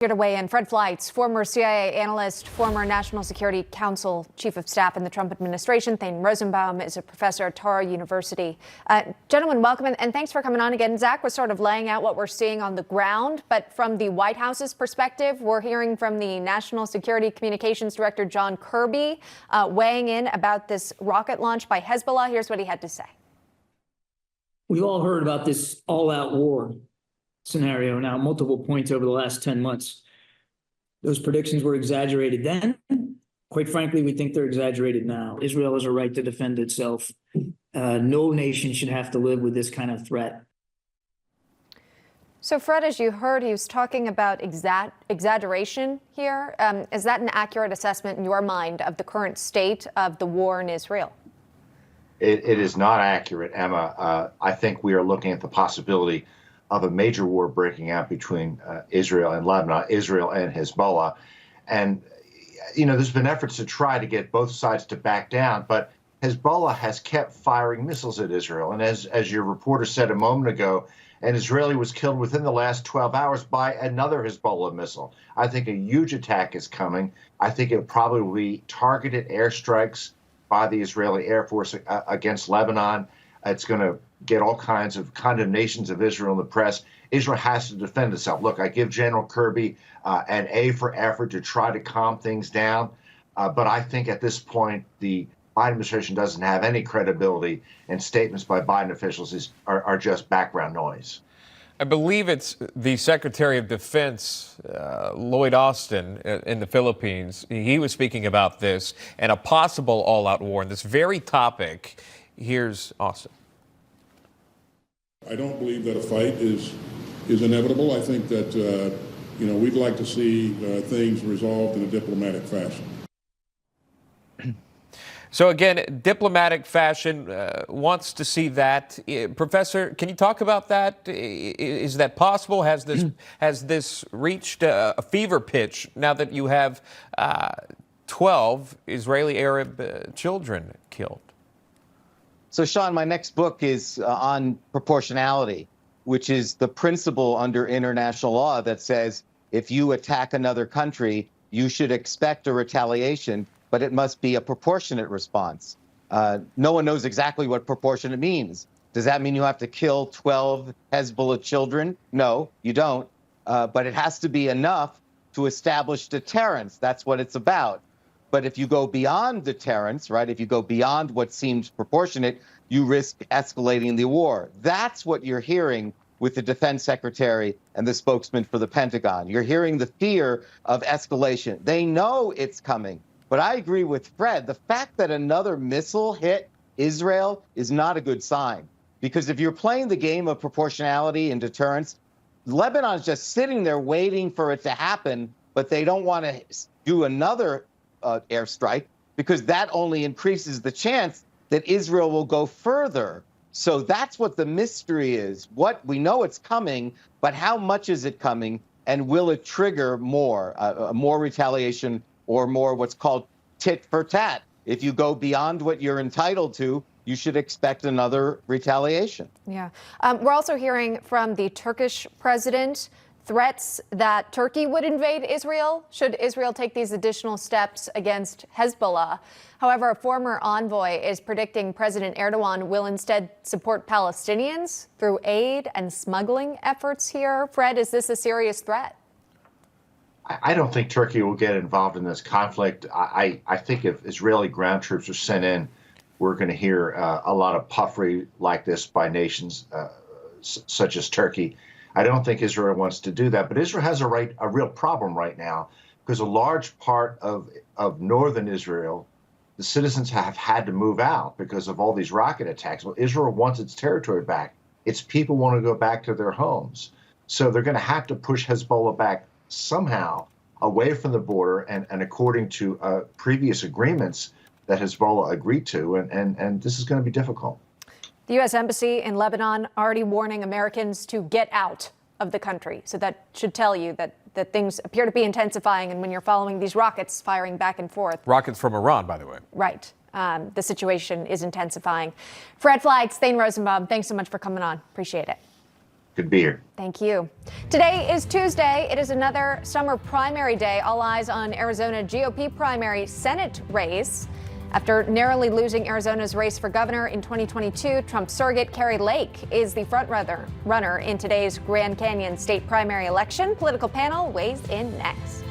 Here to weigh in, Fred Fleitz, former CIA analyst, former National Security Council chief of staff in the Trump administration. Thane Rosenbaum is a professor at Tara University. Gentlemen, welcome, and thanks for coming on again. Zach was sort of laying out what we're seeing on the ground, but from the White House's perspective, we're hearing from the National Security Communications Director, John Kirby, weighing in about this rocket launch by Hezbollah. Here's what he had to say. We've all heard about this all-out war scenario now, multiple points over the last 10 months. Those predictions were exaggerated then. Quite frankly, we think they're exaggerated now. Israel has a right to defend itself. No nation should have to live with this kind of threat. So, Fred, as you heard, he was talking about exaggeration here. Is that an accurate assessment in your mind of the current state of the war in Israel? It is not accurate, Emma. I think we are looking at the possibility of a major war breaking out between Israel and Lebanon, Israel and Hezbollah. And, you know, there's been efforts to try to get both sides to back down, but Hezbollah has kept firing missiles at Israel. And as your reporter said a moment ago, an Israeli was killed within the last 12 hours by another Hezbollah missile. I think a huge attack is coming. I think it probably will be targeted airstrikes by the Israeli Air Force against Lebanon. It's going to get all kinds of condemnations of Israel in the press. Israel has to defend itself. Look, I give General Kirby an A for effort to try to calm things down. But I think at this point, the Biden administration doesn't have any credibility, and statements by Biden officials are just background noise. I believe it's the Secretary of Defense, Lloyd Austin, in the Philippines. He was speaking about this and a possible all-out war on this very topic. Here's Austin. I don't believe that a fight is inevitable. I think that, we'd like to see things resolved in a diplomatic fashion. So again, diplomatic fashion wants to see that. Professor, can you talk about that? Is that possible? Has this reached a fever pitch now that you have 12 Israeli Arab children killed? So, Sean, my next book is on proportionality, which is the principle under international law that says if you attack another country, you should expect a retaliation, but it must be a proportionate response. No one knows exactly what proportionate means. Does that mean you have to kill 12 Hezbollah children? No, you don't. But it has to be enough to establish deterrence. That's what it's about. But if you go beyond deterrence, right, if you go beyond what seems proportionate, you risk escalating the war. That's what you're hearing with the defense secretary and the spokesman for the Pentagon. You're hearing the fear of escalation. They know it's coming. But I agree with Fred. The fact that another missile hit Israel is not a good sign. Because if you're playing the game of proportionality and deterrence, Lebanon's just sitting there waiting for it to happen, but they don't want to do another airstrike, because that only increases the chance that Israel will go further. So that's what the mystery is. What we know it's coming, but how much is it coming, and will it trigger more retaliation or more what's called tit for tat? If you go beyond what you're entitled to, you should expect another retaliation. Yeah. We're also hearing from the Turkish president threats that Turkey would invade Israel should Israel take these additional steps against Hezbollah. However, a former envoy is predicting President Erdogan will instead support Palestinians through aid and smuggling efforts here. Fred, is this a serious threat? I don't think Turkey will get involved in this conflict. I think if Israeli ground troops are sent in, we're going to hear a lot of puffery like this by nations such as Turkey. I don't think Israel wants to do that, but Israel has a real problem right now, because a large part of northern Israel, the citizens have had to move out because of all these rocket attacks. Well, Israel wants its territory back. Its people want to go back to their homes. So they're going to have to push Hezbollah back somehow away from the border, and according to previous agreements that Hezbollah agreed to, and this is going to be difficult. The U.S. Embassy in Lebanon already warning Americans to get out of the country. So that should tell you that things appear to be intensifying. And when you're following these rockets firing back and forth. Rockets from Iran, by the way. Right. The situation is intensifying. Fred Fleitz, Thane Rosenbaum, thanks so much for coming on. Appreciate it. Good to be here. Thank you. Today is Tuesday. It is another summer primary day. All eyes on Arizona GOP primary Senate race. After narrowly losing Arizona's race for governor in 2022, Trump surrogate Kari Lake is the front runner in today's Grand Canyon state primary election. Political panel weighs in next.